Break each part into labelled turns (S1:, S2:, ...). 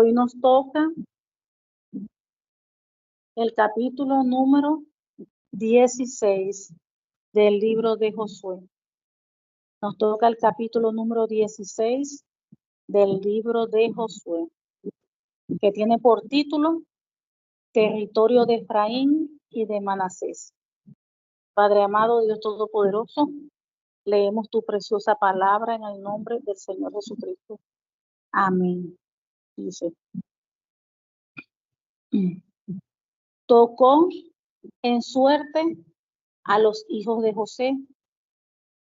S1: Hoy nos toca el capítulo número 16 del libro de Josué. Nos toca el capítulo número 16 del libro de Josué, que tiene por título Territorio de Efraín y de Manasés. Padre amado, Dios Todopoderoso, leemos tu preciosa palabra en el nombre del Señor Jesucristo. Amén. Dice: tocó en suerte a los hijos de José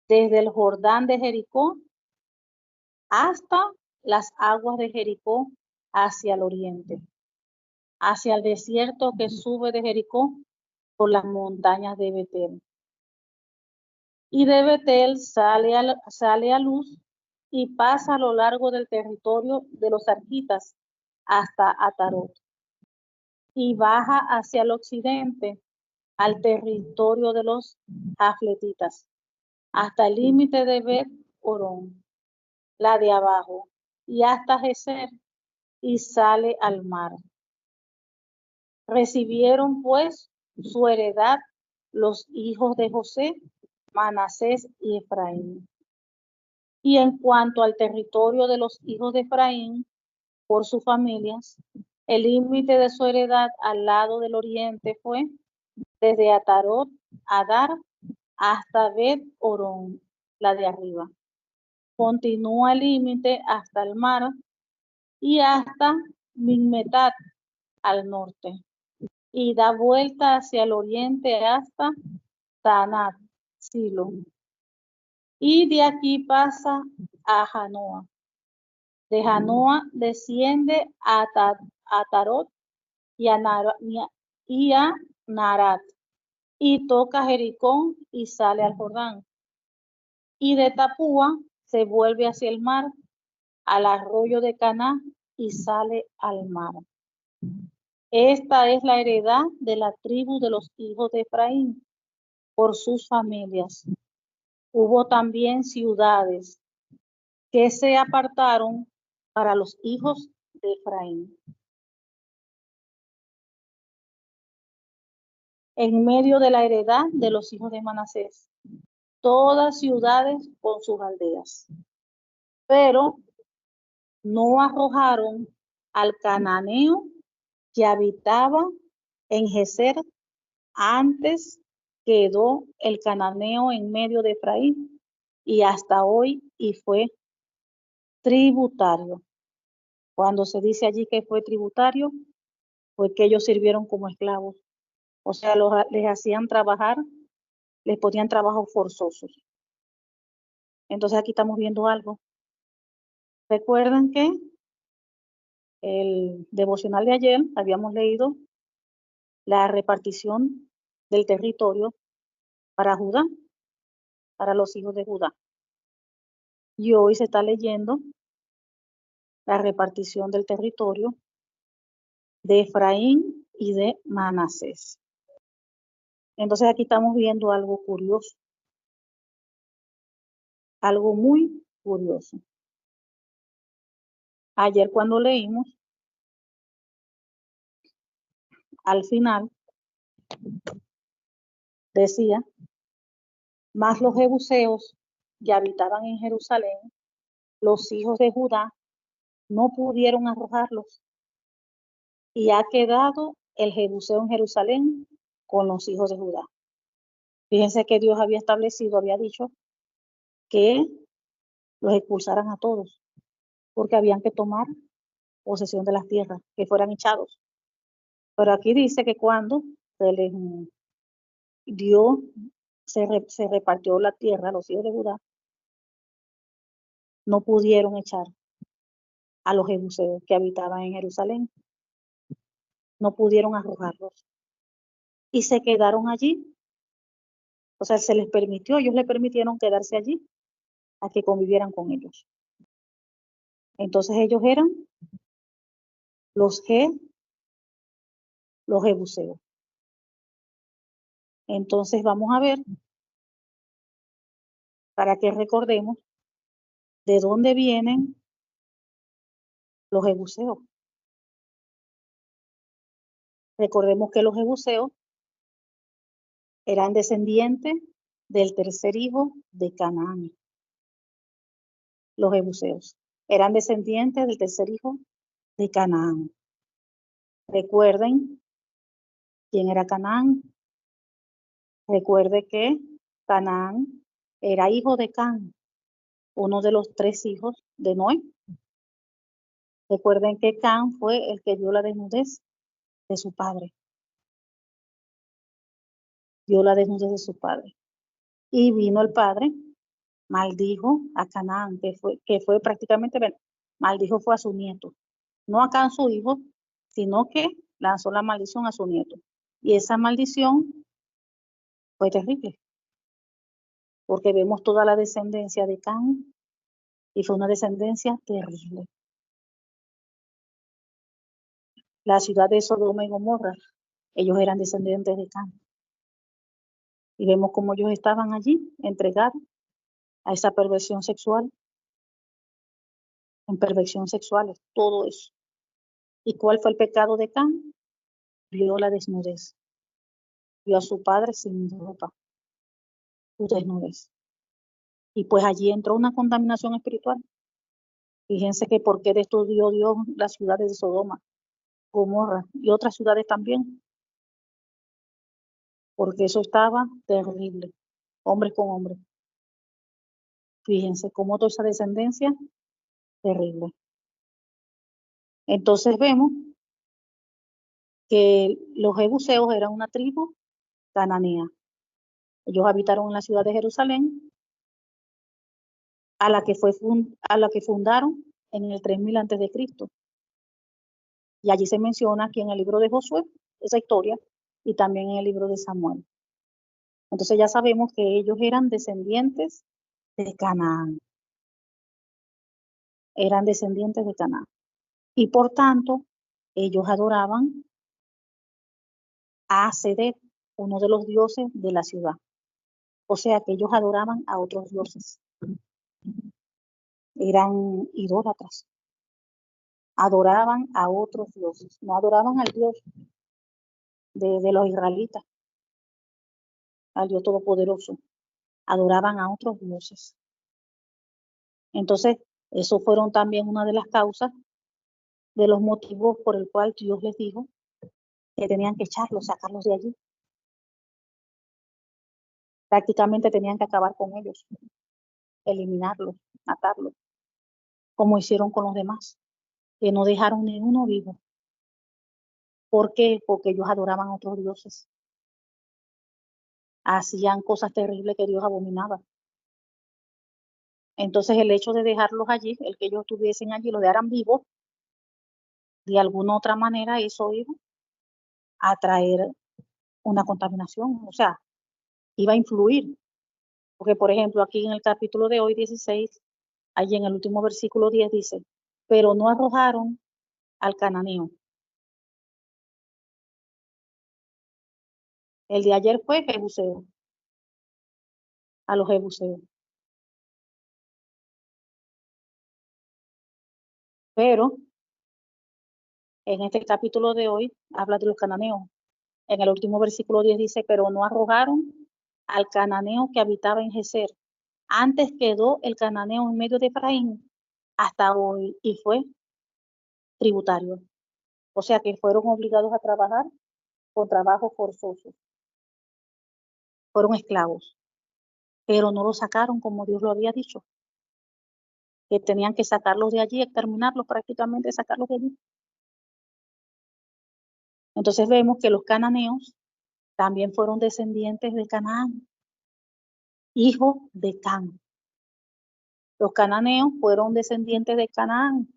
S1: desde el Jordán de Jericó hasta las aguas de Jericó hacia el oriente, hacia el desierto que sube de Jericó por las montañas de Betel. Y de Betel sale a luz y pasa a lo largo del territorio de los arquitas hasta Atarot, y baja hacia el occidente al territorio de los jafletitas, hasta el límite de Bet-Orón, la de abajo, y hasta Geser, y sale al mar. Recibieron pues su heredad los hijos de José, Manasés y Efraín. Y en cuanto al territorio de los hijos de Efraín, por sus familias, el límite de su heredad al lado del oriente fue desde Atarot, Adar, hasta Bet-Orón, la de arriba. Continúa el límite hasta el mar y hasta Minmetat al norte, y da vuelta hacia el oriente hasta Tanat, Silo. Y de aquí pasa a Janoa. De Janoa desciende a Tarot y a Narat, y toca Jericó y sale al Jordán. Y de Tapúa se vuelve hacia el mar, al arroyo de Caná, y sale al mar. Esta es la heredad de la tribu de los hijos de Efraín, por sus familias. Hubo también ciudades que se apartaron para los hijos de Efraín. En medio de la heredad de los hijos de Manasés, todas ciudades con sus aldeas. Pero no arrojaron al cananeo que habitaba en Geser. Antes quedó el cananeo en medio de Efraín y hasta hoy, y fue tributario. Cuando se dice allí que fue tributario, fue que ellos sirvieron como esclavos. O sea, les hacían trabajar, les ponían trabajos forzosos. Entonces aquí estamos viendo algo. Recuerden que el devocional de ayer habíamos leído la repartición del territorio para Judá, para los hijos de Judá. Y hoy se está leyendo la repartición del territorio de Efraín y de Manasés. Entonces aquí estamos viendo algo curioso, algo muy curioso. Ayer cuando leímos, al final decía: mas los jebuseos que habitaban en Jerusalén, los hijos de Judá, no pudieron arrojarlos, y ha quedado el jebuseo en Jerusalén con los hijos de Judá. Fíjense que Dios había establecido, había dicho que los expulsaran a todos, porque habían que tomar posesión de las tierras, que fueran echados. Pero aquí dice que cuando se les dio, se repartió la tierra a los hijos de Judá, no pudieron echar a los jebuseos que habitaban en Jerusalén, no pudieron arrojarlos, y se quedaron allí. O sea, se les permitió, ellos les permitieron quedarse allí a que convivieran con ellos. Entonces ellos eran los jebuseos. Entonces vamos a ver, para que recordemos de dónde vienen los jebuseos. Recordemos que los jebuseos eran descendientes del tercer hijo de Canaán. Los jebuseos eran descendientes del tercer hijo de Canaán. Recuerden quién era Canaán. Recuerde que Canaán era hijo de Cam, uno de los 3 hijos de Noé. Recuerden que Cam fue el que vio la desnudez de su padre. Vio la desnudez de su padre. Y vino el padre, maldijo a Canaán, que fue prácticamente, maldijo fue a su nieto. No a Cam su hijo, sino que lanzó la maldición a su nieto. Y esa maldición fue terrible, porque vemos toda la descendencia de Cam y fue una descendencia terrible. La ciudad de Sodoma y Gomorra, ellos eran descendientes de Cam. Y vemos cómo ellos estaban allí, entregados a esa perversión sexual, en perversión sexual, todo eso. ¿Y cuál fue el pecado de Cam? Vio la desnudez. Vio a su padre sin ropa, su desnudez. Y pues allí entró una contaminación espiritual. Fíjense que por qué destruyó Dios las ciudades de Sodoma, Gomorra y otras ciudades también, porque eso estaba terrible, hombres con hombres. Fíjense cómo toda esa descendencia, terrible. Entonces vemos que los jebuseos eran una tribu cananea. Ellos habitaron en la ciudad de Jerusalén, a la que fundaron en el 3000 antes de Cristo. Y allí se menciona aquí en el libro de Josué, esa historia, y también en el libro de Samuel. Entonces ya sabemos que ellos eran descendientes de Canaán. Eran descendientes de Canaán. Y por tanto, ellos adoraban a Sedec, uno de los dioses de la ciudad. O sea que ellos adoraban a otros dioses. Eran idólatras. Adoraban a otros dioses. No adoraban al Dios de los israelitas, al Dios Todopoderoso. Adoraban a otros dioses. Entonces, eso fueron también una de las causas, de los motivos por el cual Dios les dijo que tenían que echarlos, sacarlos de allí. Prácticamente tenían que acabar con ellos, eliminarlos, matarlos, como hicieron con los demás, que no dejaron ni uno vivo. ¿Por qué? Porque ellos adoraban a otros dioses. Hacían cosas terribles que Dios abominaba. Entonces el hecho de dejarlos allí, el que ellos estuviesen allí, los dejaran vivos, de alguna otra manera eso iba a traer una contaminación, o sea, iba a influir. Porque, por ejemplo, aquí en el capítulo de hoy, 16, allí en el último versículo 10 dice, pero no arrojaron al cananeo. El de ayer fue Jebuseo, a los jebuseos. Pero en este capítulo de hoy habla de los cananeos. En el último versículo 10 dice, pero no arrojaron al cananeo que habitaba en Geser. Antes quedó el cananeo en medio de Efraín hasta hoy y fue tributario. O sea que fueron obligados a trabajar con trabajo forzoso. Fueron esclavos, pero no los sacaron como Dios lo había dicho, que tenían que sacarlos de allí, exterminarlos prácticamente, sacarlos de allí. Entonces vemos que los cananeos también fueron descendientes de Canaán, hijos de Cam. Los cananeos fueron descendientes de Canaán,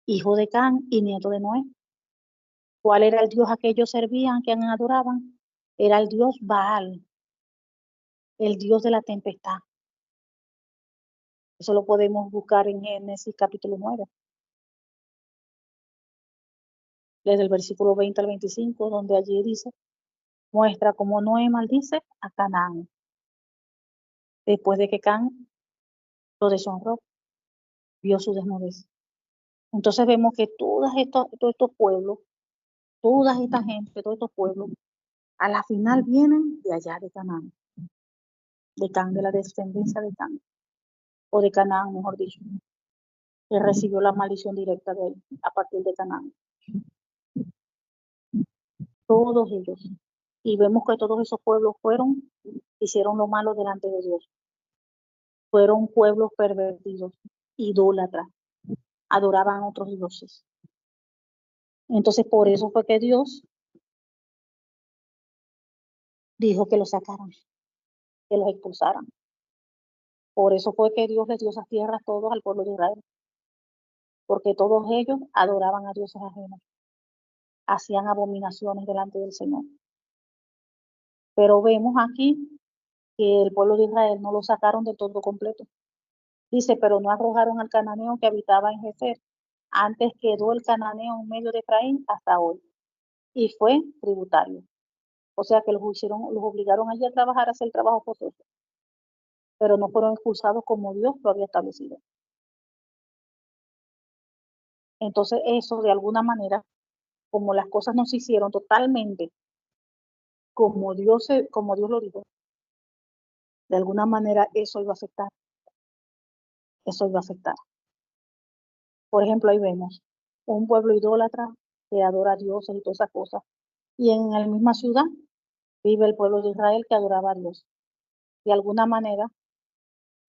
S1: hijo de Cam y nieto de Noé. ¿Cuál era el Dios a que ellos servían, que adoraban? Era el Dios Baal, el Dios de la tempestad. Eso lo podemos buscar en Génesis capítulo 9, desde el versículo 20 al 25, donde allí dice, muestra cómo Noé maldice a Canaán, después de que Cam lo deshonró, vio su desnudez. Entonces vemos que todos estos pueblos toda esta gente, todos estos pueblos, a la final vienen de allá de Canaán, de la descendencia de Canaán, o de Canaán, mejor dicho, que recibió la maldición directa de él, a partir de Canaán. Todos ellos. Y vemos que todos esos pueblos hicieron lo malo delante de Dios. Fueron pueblos pervertidos, idólatras, adoraban a otros dioses. Entonces, por eso fue que Dios dijo que los sacaran, que los expulsaran. Por eso fue que Dios les dio esas tierras todos al pueblo de Israel, porque todos ellos adoraban a dioses ajenos, hacían abominaciones delante del Señor. Pero vemos aquí que el pueblo de Israel no lo sacaron de todo completo. Dice, pero no arrojaron al cananeo que habitaba en Geser. Antes quedó el cananeo en medio de Efraín hasta hoy, y fue tributario. O sea que los obligaron allí a trabajar, a hacer el trabajo forzoso, pero no fueron expulsados como Dios lo había establecido. Entonces eso, de alguna manera, como las cosas no se hicieron totalmente como Dios lo dijo, de alguna manera eso iba a afectar. Eso iba a afectar. Por ejemplo, ahí vemos un pueblo idólatra que adora a dioses y todas esas cosas. Y en la misma ciudad vive el pueblo de Israel que adoraba a Dios. De alguna manera,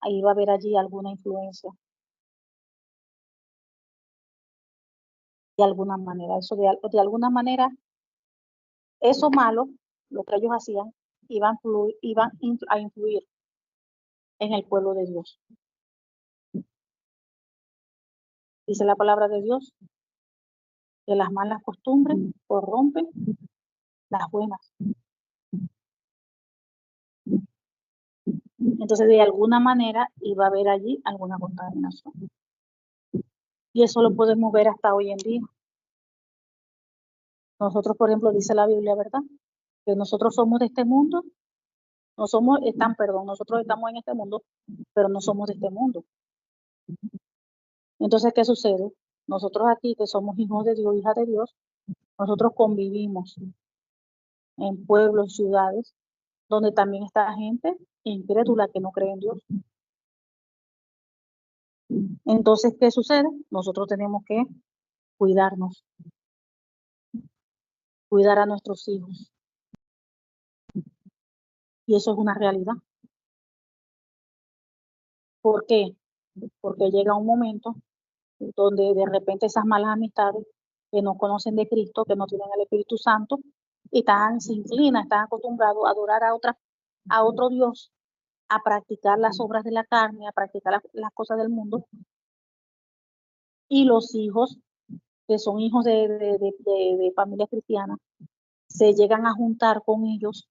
S1: ahí va a haber allí alguna influencia. De alguna manera, de alguna manera, eso malo, lo que ellos hacían, iban a influir en el pueblo de Dios. Dice la palabra de Dios que las malas costumbres corrompen las buenas. Entonces, de alguna manera, iba a haber allí alguna contaminación. Y eso lo podemos ver hasta hoy en día. Nosotros, por ejemplo, dice la Biblia, ¿verdad? Que nosotros somos de este mundo, nosotros estamos en este mundo, pero no somos de este mundo. Entonces, ¿qué sucede? Nosotros aquí, que somos hijos de Dios, hijas de Dios, nosotros convivimos en pueblos, ciudades, donde también está gente incrédula que no cree en Dios. Entonces, ¿qué sucede? Nosotros tenemos que cuidarnos, cuidar a nuestros hijos. Y eso es una realidad. ¿Por qué? Porque llega un momento donde de repente esas malas amistades que no conocen de Cristo, que no tienen el Espíritu Santo, se inclinan, están acostumbrados a adorar a otro Dios, a practicar las obras de la carne, a practicar las cosas del mundo, y los hijos, que son hijos de familias cristianas, se llegan a juntar con ellos,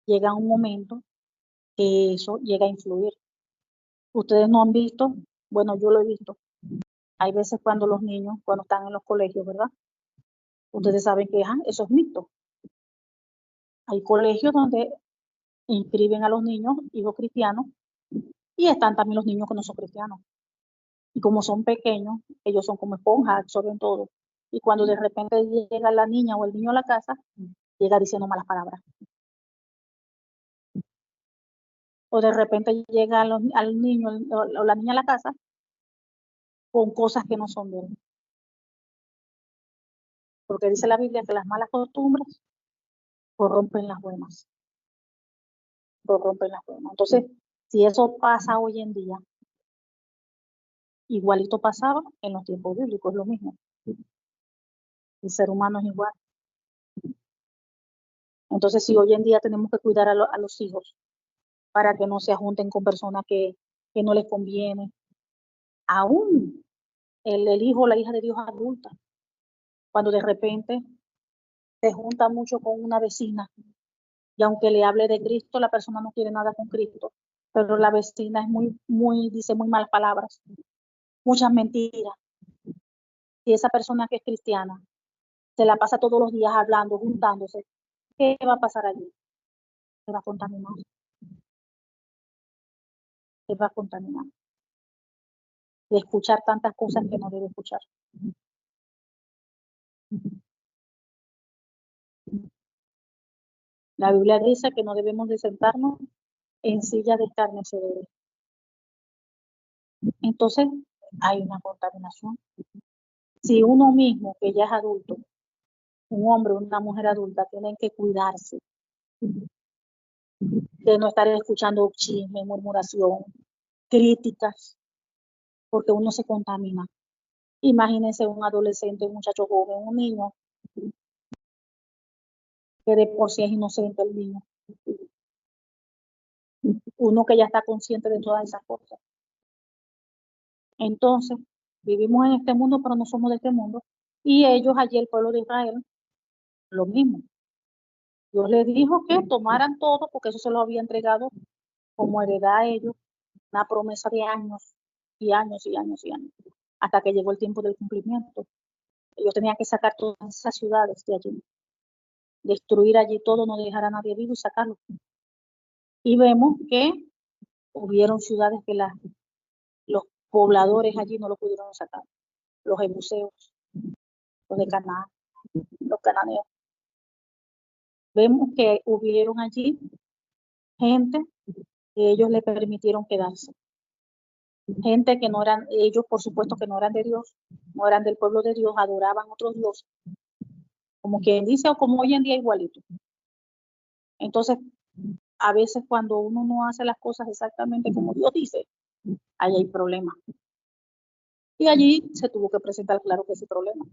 S1: llega un momento que eso llega a influir. Ustedes no han visto, bueno, yo lo he visto, hay veces cuando los niños, cuando están en los colegios, ¿verdad? Ustedes saben que eso es mixto. Hay colegios donde inscriben a los niños, hijos cristianos, y están también los niños que no son cristianos. Y como son pequeños, ellos son como esponjas, absorben todo. Y cuando de repente llega la niña o el niño a la casa, llega diciendo malas palabras. O de repente llega al niño o la niña a la casa con cosas que no son de él. Porque dice la Biblia que las malas costumbres corrompen las buenas. Corrompen las buenas. Entonces, si eso pasa hoy en día, igualito pasaba en los tiempos bíblicos, es lo mismo. El ser humano es igual. Entonces, si hoy en día tenemos que cuidar a los hijos para que no se junten con personas que no les conviene, aún el hijo o la hija de Dios adulta, cuando de repente se junta mucho con una vecina y aunque le hable de Cristo, la persona no quiere nada con Cristo, pero la vecina es dice muy malas palabras, muchas mentiras. Y esa persona que es cristiana se la pasa todos los días hablando, juntándose, ¿qué va a pasar allí? Se va a contaminar. Se va a contaminar. De escuchar tantas cosas que no debe escuchar. La Biblia dice que no debemos de sentarnos en silla de escarnecedores. Entonces, hay una contaminación. Si uno mismo, que ya es adulto, un hombre o una mujer adulta, tienen que cuidarse de no estar escuchando chisme, murmuración, críticas, porque uno se contamina. Imagínense un adolescente, un muchacho joven, un niño, que de por sí es inocente el niño. Uno que ya está consciente de todas esas cosas. Entonces, vivimos en este mundo, pero no somos de este mundo. Y ellos, allí el pueblo de Israel, lo mismo. Dios les dijo que tomaran todo, porque eso se lo había entregado como heredad a ellos, una promesa de años y años y años y años, hasta que llegó el tiempo del cumplimiento. Ellos tenían que sacar todas esas ciudades de allí, destruir allí todo, no dejar a nadie vivo y sacarlo. Y vemos que hubieron ciudades que los pobladores allí no lo pudieron sacar, los jebuseos, los de Canaán, los cananeos. Vemos que hubieron allí gente que ellos le permitieron quedarse. Gente que no eran, ellos por supuesto que no eran de Dios, no eran del pueblo de Dios, adoraban otros dioses, como quien dice, o como hoy en día igualito. Entonces, a veces cuando uno no hace las cosas exactamente como Dios dice, ahí hay problemas. Y allí se tuvo que presentar, claro que ese problema.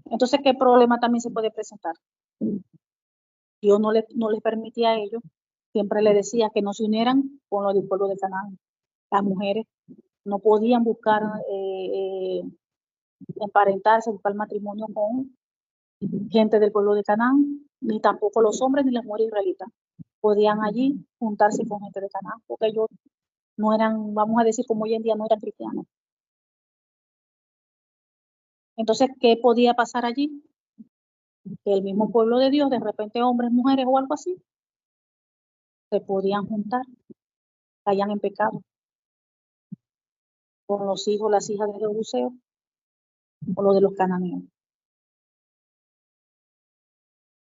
S1: Entonces, ¿qué problema también se puede presentar? Dios no les permitía a ellos, siempre le decía que no se unieran con los del pueblo de Canaán. Las mujeres no podían buscar emparentarse, buscar matrimonio con gente del pueblo de Canaán, ni tampoco los hombres ni las mujeres israelitas podían allí juntarse con gente de Canaán, porque ellos no eran, vamos a decir como hoy en día, no eran cristianos. Entonces, ¿qué podía pasar allí? Que el mismo pueblo de Dios, de repente hombres, mujeres o algo así, se podían juntar, caían en pecado con los hijos, las hijas de Jebuseo o los de los cananeos.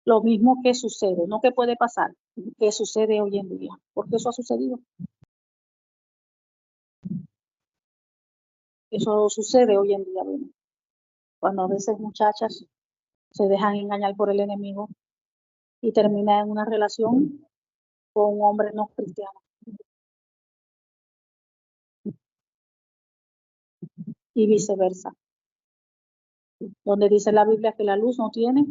S1: Lo mismo que sucede, no que puede pasar, que sucede hoy en día, porque eso ha sucedido. Eso sucede hoy en día, bueno, cuando a veces muchachas se dejan engañar por el enemigo y terminan en una relación con un hombre no cristiano. Y viceversa, donde dice la Biblia que la luz no tiene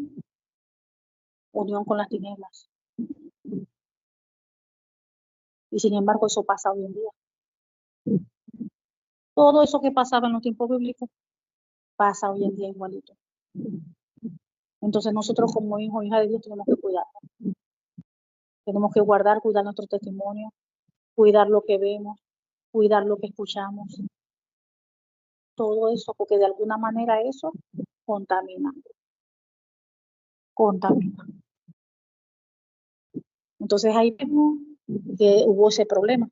S1: unión con las tinieblas. Y sin embargo eso pasa hoy en día. Todo eso que pasaba en los tiempos bíblicos pasa hoy en día igualito. Entonces nosotros como hijos, hijas de Dios tenemos que cuidar. Tenemos que guardar, cuidar nuestro testimonio, cuidar lo que vemos, cuidar lo que escuchamos. Todo eso, porque de alguna manera eso contamina. Contamina. Entonces ahí vemos que hubo ese problema.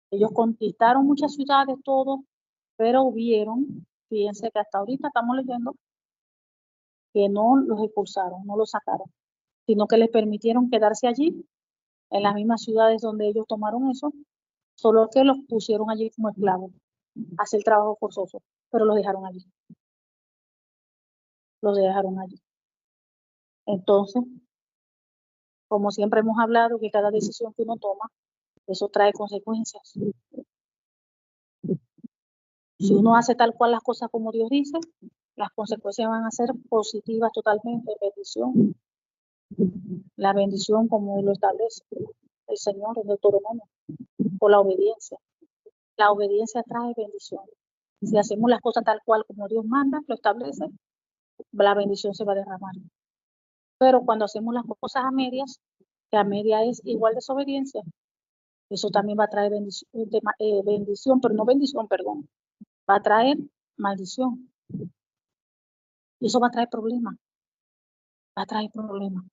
S1: Ellos conquistaron muchas ciudades, todo, pero hubieron, fíjense que hasta ahorita estamos leyendo, que no los expulsaron, no los sacaron, sino que les permitieron quedarse allí, en las mismas ciudades donde ellos tomaron eso, solo que los pusieron allí como esclavos, a hacer trabajo forzoso, pero los dejaron allí. Los dejaron allí. Entonces, como siempre hemos hablado, que cada decisión que uno toma, eso trae consecuencias. Si uno hace tal cual las cosas como Dios dice, las consecuencias van a ser positivas totalmente, bendición. La bendición como lo establece el Señor en Deuteronomio, por la obediencia. La obediencia trae bendición. Si hacemos las cosas tal cual como Dios manda, lo establece, la bendición se va a derramar. Pero cuando hacemos las cosas a medias, que a media es igual desobediencia, eso también va a traer bendición, pero no bendición, perdón, va a traer maldición. Y eso va a traer problemas, va a traer problemas,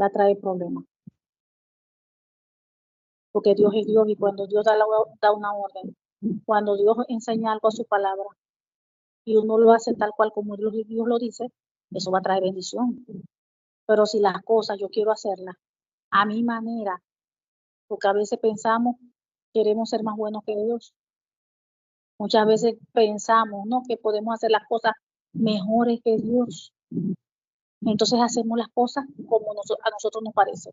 S1: va a traer problemas. Porque Dios es Dios y cuando Dios da una orden, cuando Dios enseña algo a su palabra, y uno lo hace tal cual como Dios lo dice, eso va a traer bendición. Pero si las cosas yo quiero hacerlas a mi manera, porque a veces pensamos, queremos ser más buenos que Dios. Muchas veces pensamos, ¿no?, que podemos hacer las cosas mejores que Dios. Entonces hacemos las cosas como a nosotros nos parece.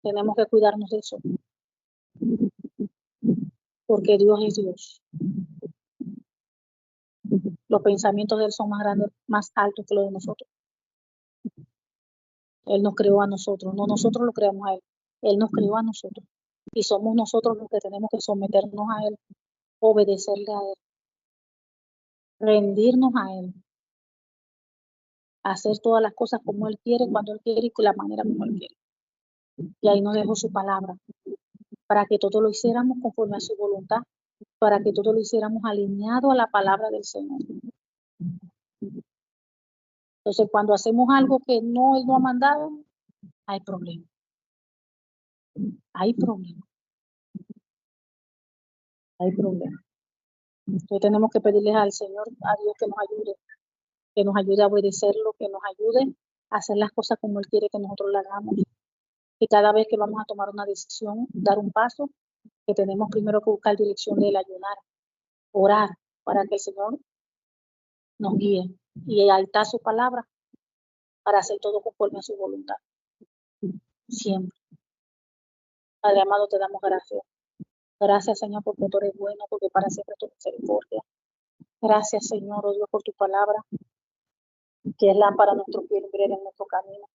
S1: Tenemos que cuidarnos de eso, porque Dios es Dios. Los pensamientos de Él son más grandes, más altos que los de nosotros. Él nos creó a nosotros, no nosotros lo creamos a Él. Él nos creó a nosotros. Y somos nosotros los que tenemos que someternos a Él, obedecerle a Él, rendirnos a Él, hacer todas las cosas como Él quiere, cuando Él quiere y con la manera como Él quiere. Y ahí nos dejó su palabra, para que todo lo hiciéramos conforme a su voluntad, para que todo lo hiciéramos alineado a la palabra del Señor. Entonces, cuando hacemos algo que no Él nos ha mandado, hay problema. Hay problema. Hay problema. Entonces tenemos que pedirles al Señor, a Dios, que nos ayude a obedecerlo, que nos ayude a hacer las cosas como Él quiere que nosotros las hagamos. Y cada vez que vamos a tomar una decisión, dar un paso, que tenemos primero que buscar dirección de Él, ayunar, orar, para que el Señor nos guíe. Y ahí está su palabra, para hacer todo conforme a su voluntad. Siempre. Padre amado, te damos gracias. Gracias, Señor, porque tú eres bueno, porque para siempre tu misericordia. Gracias, Señor, oh Dios, por tu palabra, que es lámpara a nuestro pie y lumbrera en nuestro camino.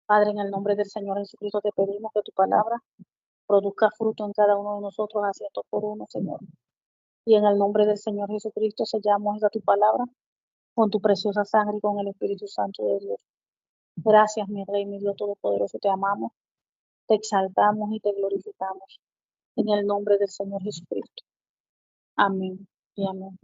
S1: Padre, en el nombre del Señor Jesucristo te pedimos que tu palabra produzca fruto en cada uno de nosotros, a 100 por uno, Señor. Y en el nombre del Señor Jesucristo sellamos esa tu palabra con tu preciosa sangre y con el Espíritu Santo de Dios. Gracias, mi Rey, mi Dios Todopoderoso, te amamos, te exaltamos y te glorificamos. En el nombre del Señor Jesucristo. Amén y amén.